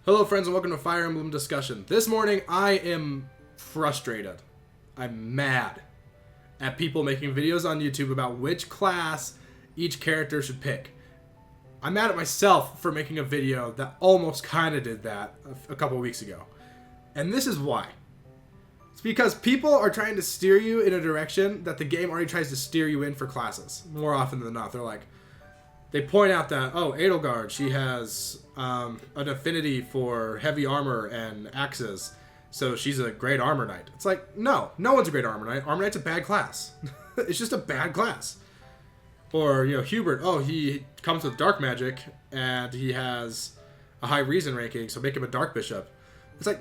Hello friends and welcome to Fire Emblem Discussion. This morning I am frustrated. I'm mad at people making videos on YouTube about which class each character should pick. I'm mad at myself for making a video that almost kind of did that a couple weeks ago. And this is why. It's because people are trying to steer you in a direction that the game already tries to steer you in for classes. More often than not. They're like, they point out that, oh, Edelgard, she has an affinity for heavy armor and axes, so she's a great armor knight. It's like, no one's a great armor knight. Armor knight's a bad class. It's just a bad class. Or, Hubert, oh, he comes with dark magic, and he has a high reason ranking, so make him a dark bishop. It's like,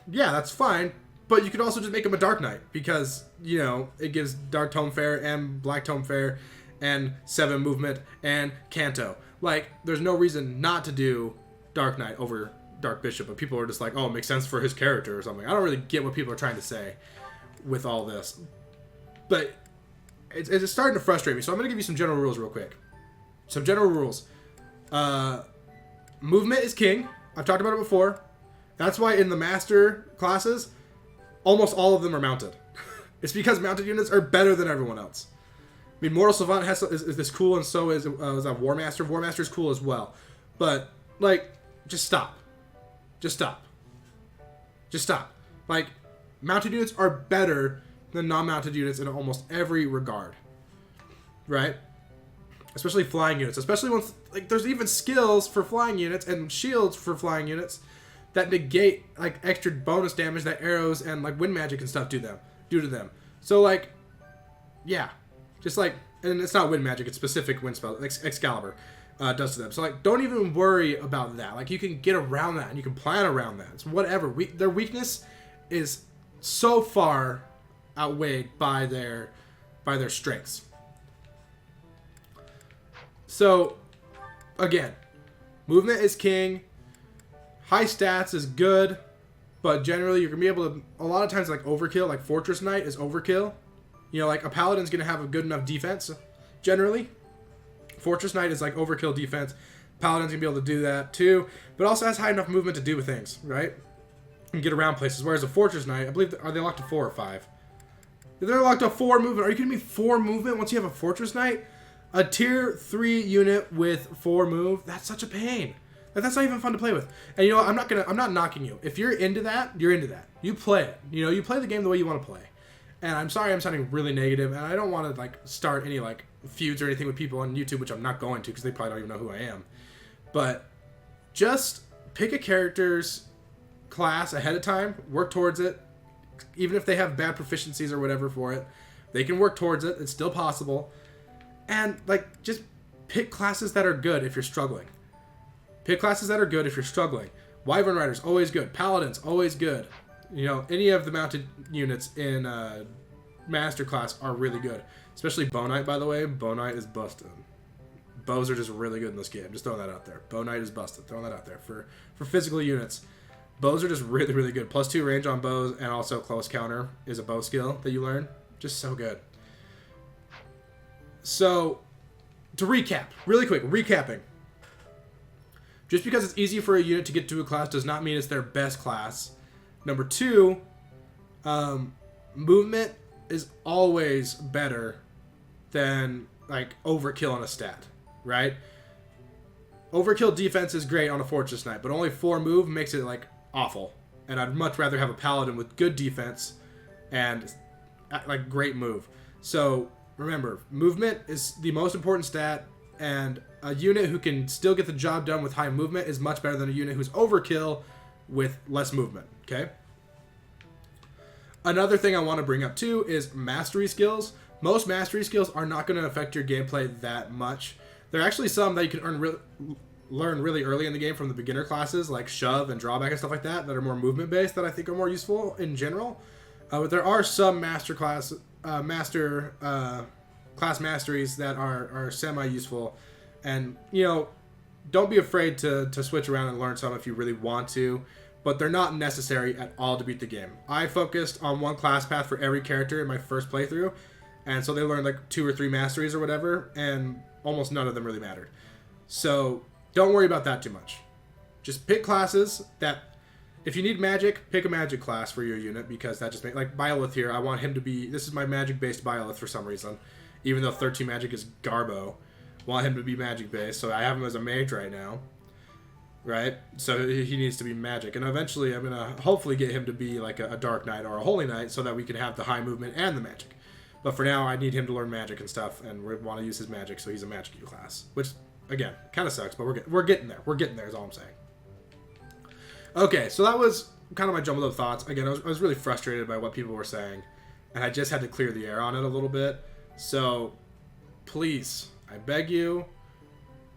yeah, that's fine, but you could also just make him a dark knight, because, it gives dark tome fair and black tome fair, and 7 movement, and Canto. Like, there's no reason not to do Dark Knight over Dark Bishop, but people are just like, oh, it makes sense for his character or something. I don't really get what people are trying to say with all this. But it's starting to frustrate me, so I'm going to give you some general rules real quick. Some general rules. Movement is king. I've talked about it before. That's why in the master classes, almost all of them are mounted. It's because mounted units are better than everyone else. I mean, Mortal Savant is this cool, and so is War Master. War Master is cool as well. But, just stop. Just stop. Just stop. Mounted units are better than non-mounted units in almost every regard. Right? Especially flying units. Especially once, there's even skills for flying units and shields for flying units that negate, extra bonus damage that arrows and, wind magic and stuff do to them. So, yeah. Just and it's not wind magic, it's specific wind spell, Excalibur does to them. So, don't even worry about that. You can get around that and you can plan around that. It's whatever. Their weakness is so far outweighed by their strengths. So, again, movement is king. High stats is good, but generally you're going to be able to, a lot of times, overkill, Fortress Knight is overkill. A Paladin's going to have a good enough defense, generally. Fortress Knight is overkill defense. Paladin's going to be able to do that, too. But also has high enough movement to do things, right? And get around places. Whereas a Fortress Knight, I believe, are they locked to 4 or 5? They're locked to 4 movement. Are you kidding me? 4 movement once you have a Fortress Knight? A tier 3 unit with 4 move? That's such a pain. That's not even fun to play with. And I'm not knocking you. If you're into that, you're into that. You play it. You play the game the way you want to play. And I'm sorry I'm sounding really negative, and I don't want to, start any, feuds or anything with people on YouTube, which I'm not going to, because they probably don't even know who I am. But just pick a character's class ahead of time, work towards it, even if they have bad proficiencies or whatever for it. They can work towards it. It's still possible. And, just pick classes that are good if you're struggling. Pick classes that are good if you're struggling. Wyvern Rider's always good. Paladin's always good. Any of the mounted units in Master Class are really good. Especially Bow Knight, by the way. Bow Knight is busted. Bows are just really good in this game. Just throwing that out there. Bow Knight is busted. Throwing that out there. For physical units, bows are just really, really good. +2 range on bows, and also close counter is a bow skill that you learn. Just so good. So, to recap. Really quick. Recapping. Just because it's easy for a unit to get to a class does not mean it's their best class. Number 2, movement is always better than, overkill on a stat, right? Overkill defense is great on a Fortress Knight, but only 4 move makes it, awful. And I'd much rather have a Paladin with good defense and, great move. So, remember, movement is the most important stat, and a unit who can still get the job done with high movement is much better than a unit who's overkill with less movement, okay? Another thing I want to bring up too is mastery skills. Most mastery skills are not going to affect your gameplay that much. There are actually some that you can learn really early in the game from the beginner classes, like shove and drawback and stuff like that are more movement based, that I think are more useful in general. But there are some class masteries that are semi-useful, and don't be afraid to switch around and learn some if you really want to, but they're not necessary at all to beat the game. I focused on one class path for every character in my first playthrough, and so they learned 2 or 3 masteries or whatever, and almost none of them really mattered. So don't worry about that too much. just pick classes that, if you need magic, pick a magic class for your unit, because that just makes, like Byleth here, I want him to be, this is my magic-based Byleth for some reason, even though 13 magic is Garbo. Want him to be magic-based, so I have him as a mage right now, right? So he needs to be magic, and eventually I'm going to hopefully get him to be like a Dark Knight or a Holy Knight, so that we can have the high movement and the magic. But for now, I need him to learn magic and stuff, and we want to use his magic, so he's a magic class, which, again, kind of sucks, but we're getting there. We're getting there is all I'm saying. Okay, so that was kind of my jumbled up thoughts. Again, I was really frustrated by what people were saying, and I just had to clear the air on it a little bit. So, please, I beg you,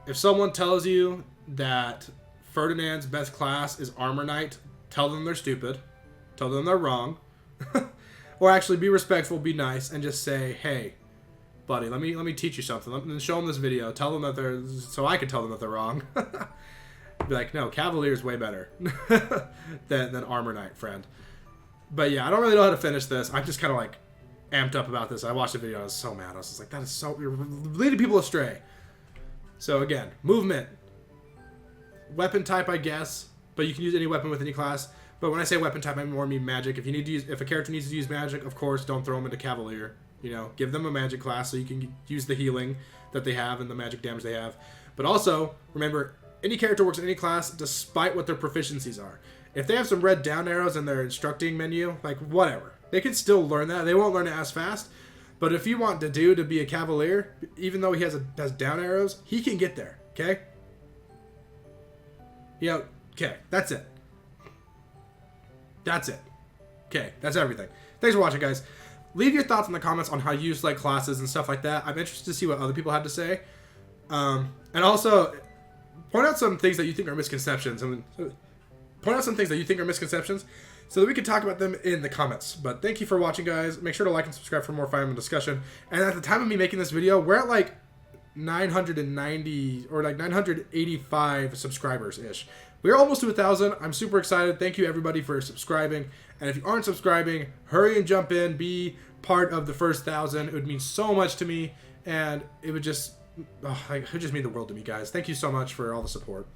if someone tells you that Ferdinand's best class is Armor Knight, tell them they're stupid. Tell them they're wrong. Or actually be respectful, be nice, and just say, hey, buddy, let me teach you something. Let me show them this video. Tell them that they're, so I can tell them that they're wrong. Be like, no, Cavalier is way better than Armor Knight, friend. But yeah, I don't really know how to finish this. I'm just kind of like amped up about this. I watched the video, I was so mad. I was just like, that is so, you're leading people astray. So again, movement. Weapon type, I guess, but you can use any weapon with any class. But when I say weapon type, I more mean magic. If you need to use, if a character needs to use magic, of course, don't throw them into Cavalier. You know, give them a magic class so you can use the healing that they have and the magic damage they have. But also, remember, any character works in any class despite what their proficiencies are. If they have some red down arrows in their instructing menu, like whatever, they can still learn that. They won't learn it as fast. But if you want Dedue to be a Cavalier, even though he has down arrows, he can get there, okay? You know, okay, that's it. That's it. Okay, that's everything. Thanks for watching, guys. Leave your thoughts in the comments on how you select classes and stuff like that. I'm interested to see what other people have to say. And also, point out some things that you think are misconceptions. Point out some things that you think are misconceptions so that we can talk about them in the comments. But thank you for watching, guys. Make sure to like and subscribe for more Fire discussion. And at the time of me making this video, we're at like 990 or like 985 subscribers-ish. We're almost to 1,000. I'm super excited. Thank you, everybody, for subscribing. And if you aren't subscribing, hurry and jump in. Be part of the first 1,000. It would mean so much to me. And it would just, it would just mean the world to me, guys. Thank you so much for all the support.